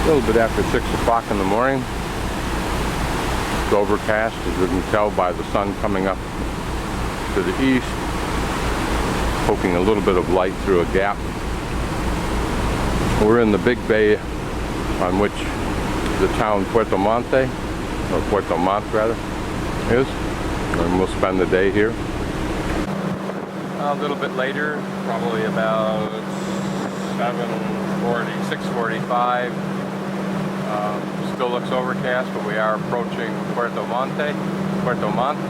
A little bit after 6 o'clock in the morning. It's overcast, as you can tell by the sun coming up to the east, poking a little bit of light through a gap. We're in the big bay on which the town Puerto Montt, or Puerto Montt rather, is, and we'll spend the day here. A little bit later, probably about 6:45. Still looks overcast, but we are approaching Puerto Montt,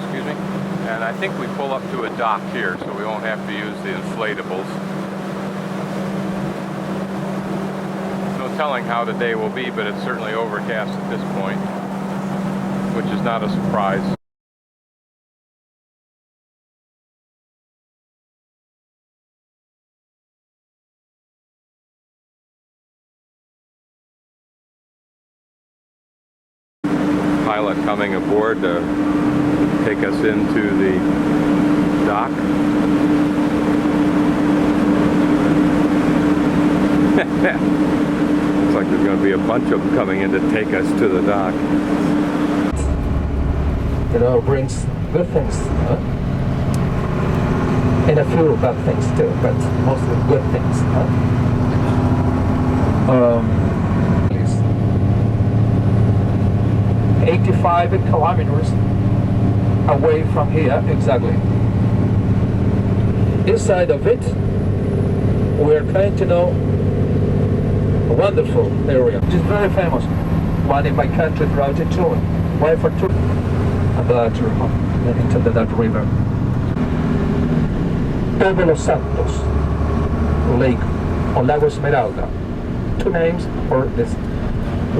excuse me. And I think we pull up to a dock here, so we won't have to use the inflatables. No telling how the day will be, but it's certainly overcast at this point, which is not a surprise. Pilot coming aboard to take us into the dock. Looks like there's going to be a bunch of them coming in to take us to the dock. You know, brings good things, huh? And a few bad things too, but mostly good things, huh? 85 kilometers away from here, exactly. Inside of it, we are trying to know a wonderful area, which is very famous. One in my country, throughout in Chile. Why for two? Into that river. Todos los Santos Lake, or Lago Esmeralda. Two names for this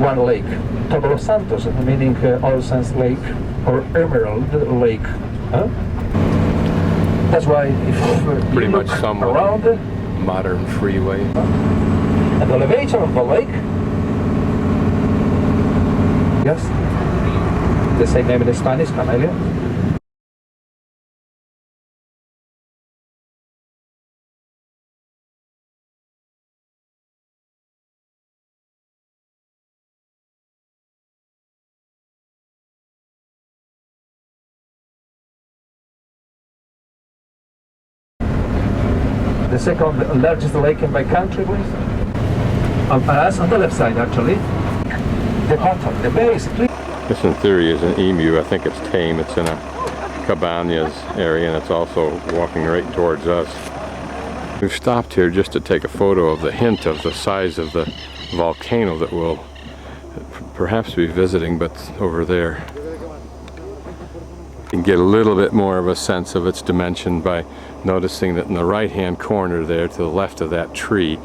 one lake. Todos los Santos, meaning All Saints Lake or Emerald Lake. Huh? That's why if pretty you much look somewhat around modern freeway. And the elevation of the lake, yes, the same name in Spanish, Camelia. The second largest lake in my country, please. Varas on the left side, actually. The bottom, the base, please. This in theory is an emu. I think it's tame. It's in a cabañas area, and it's also walking right towards us. We've stopped here just to take a photo of the hint of the size of the volcano that we'll perhaps be visiting, but over there. You can get a little bit more of a sense of its dimension by noticing that in the right-hand corner there, to the left of that tree,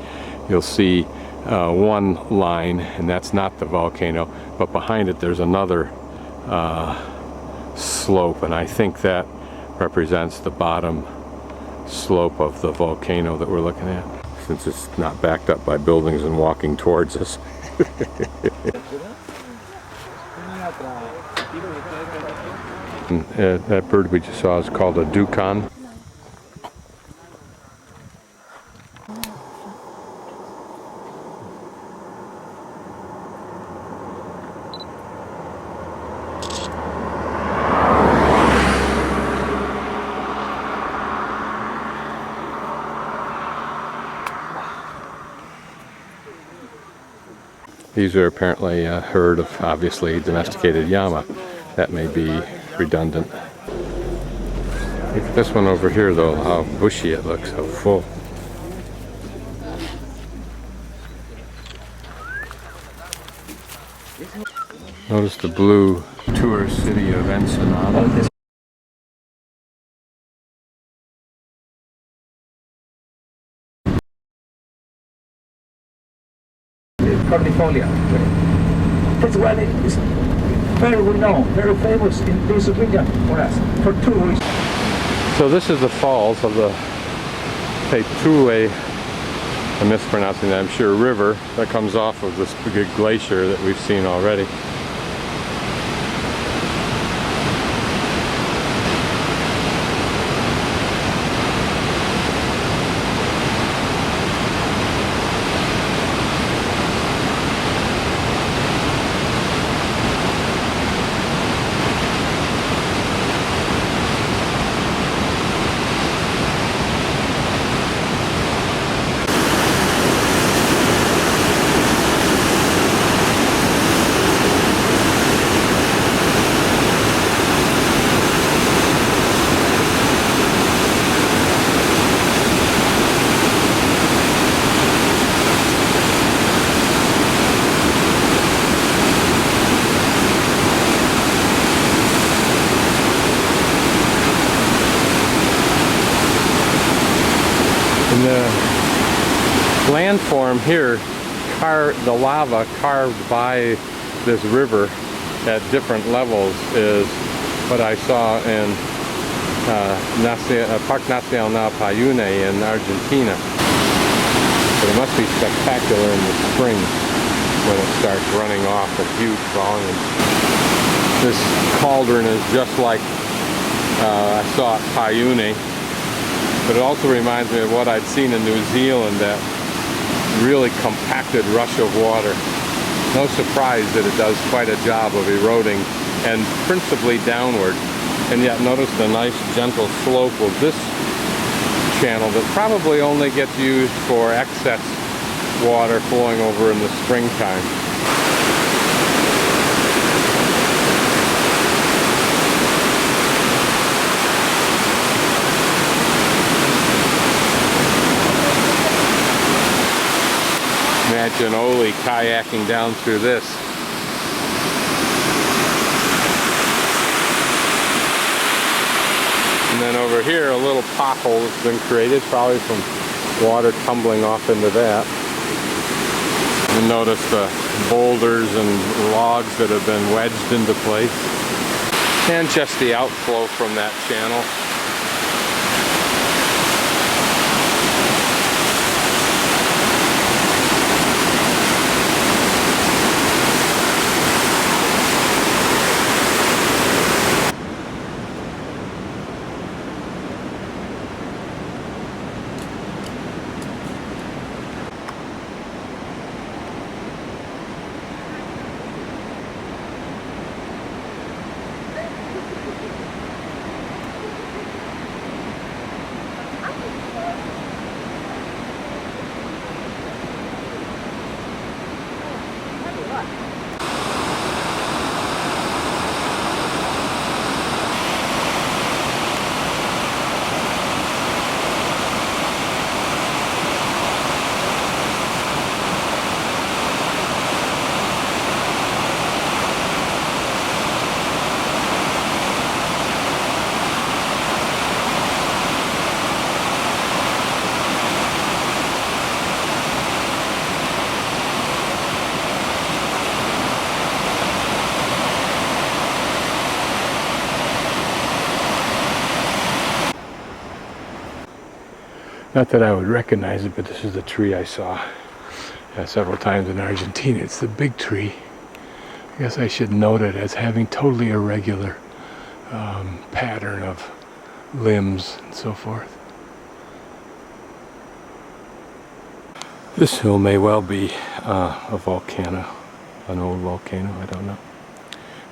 you'll see one line, and that's not the volcano, but behind it there's another slope, and I think that represents the bottom slope of the volcano that we're looking at, since it's not backed up by buildings and walking towards us. And, that bird we just saw is called a dukkan. These are apparently a herd of obviously domesticated llama. That may be redundant. Look at this one over here though, how bushy it looks, how full. Notice the blue tourist city of Ensenada. Cornifolia. This one is very well known, very famous in this region for us, for 2 reasons. So this is the falls of the Petule, I'm mispronouncing that, I'm sure, river that comes off of this big glacier that we've seen already. the landform here, the lava carved by this river at different levels is what I saw in Parque Nacional Payune in Argentina. But it must be spectacular in the spring when it starts running off at huge volumes. This cauldron is just like I saw at Payune, but it also reminds me of what I'd seen in New Zealand, that really compacted rush of water. No surprise that it does quite a job of eroding, and principally downward. And yet notice the nice gentle slope of this channel that probably only gets used for excess water flowing over in the springtime. Imagine Oli kayaking down through this. And then over here, a little pothole has been created, probably from water tumbling off into that. And notice the boulders and logs that have been wedged into place. And just the outflow from that channel. Not that I would recognize it, but this is the tree I saw several times in Argentina. It's the big tree. I guess I should note it as having totally irregular pattern of limbs and so forth. This hill may well be a volcano, an old volcano, I don't know.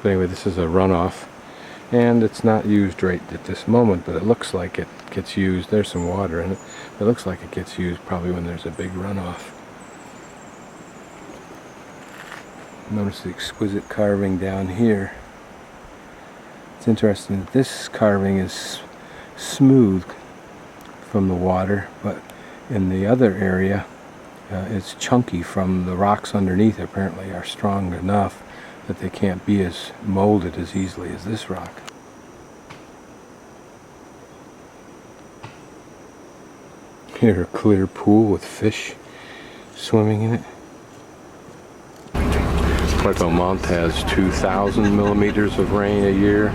But anyway, this is a runoff, and it's not used right at this moment, but it looks like it gets used. There's some water in it. It looks like it gets used probably when there's a big runoff. Notice the exquisite carving down here. It's interesting that this carving is smooth from the water, but in the other area it's chunky from the rocks underneath. Apparently are strong enough that they can't be as molded as easily as this rock. Here, a clear pool with fish swimming in it. Puerto Montt has 2,000 millimeters of rain a year.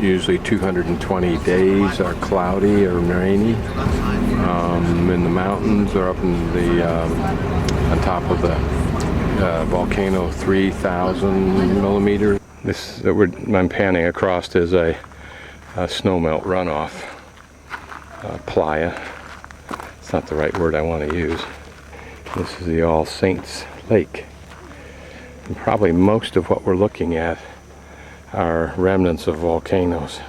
Usually 220 days are cloudy or rainy. In the mountains or up in the on top of the volcano, 3,000 millimeters. This that I'm panning across is a snowmelt runoff. Playa. It's not the right word I want to use. This is the All Saints Lake. And probably most of what we're looking at are remnants of volcanoes.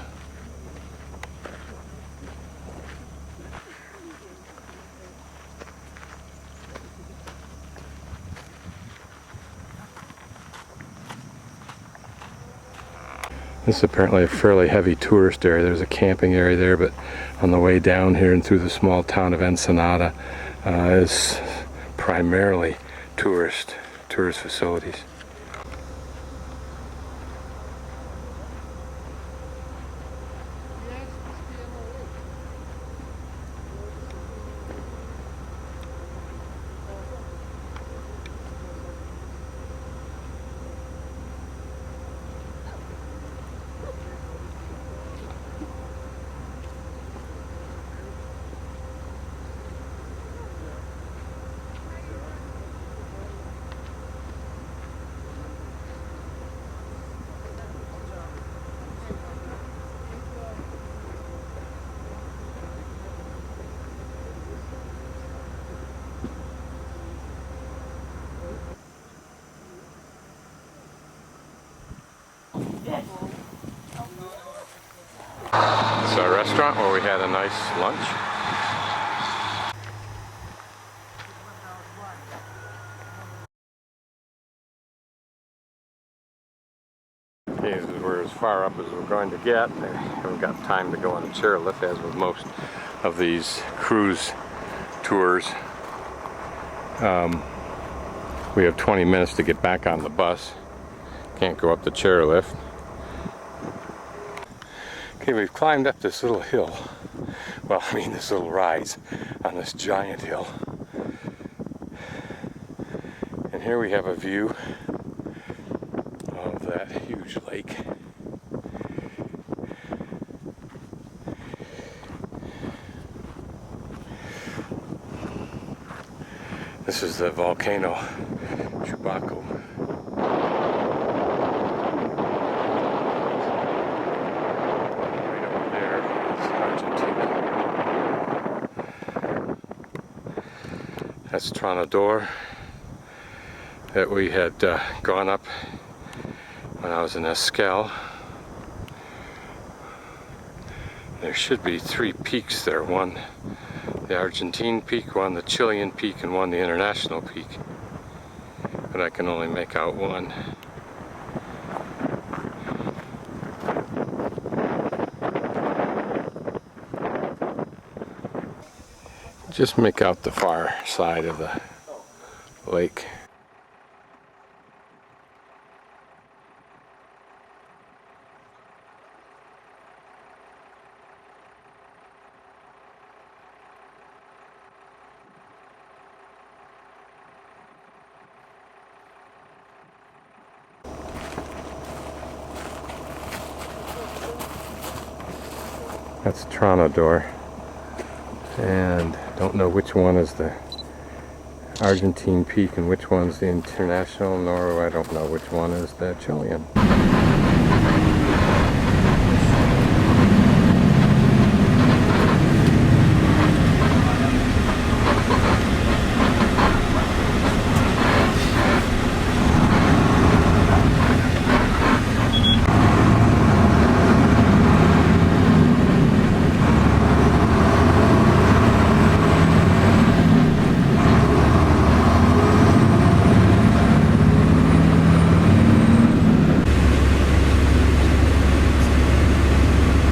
This is apparently a fairly heavy tourist area. There's a camping area there, but on the way down here and through the small town of Ensenada is primarily tourist facilities. It's our restaurant where we had a nice lunch. Okay, we're as far up as we're going to get. We haven't got time to go on a chairlift, as with most of these cruise tours. We have 20 minutes to get back on the bus. Can't go up the chairlift. Okay, we've climbed up this little hill. Well, I mean this little rise on this giant hill. And here we have a view of that huge lake. This is the volcano Chubaco. Right over there is Argentina. That's Tronador that we had gone up when I was in Escal. There should be 3 peaks there, one the Argentine peak, one the Chilean peak, and one the international peak. But I can only make out one. Just make out the far side of the lake. That's Tronador, and don't know which one is the Argentine peak and which one's the international, nor I don't know which one is the Chilean.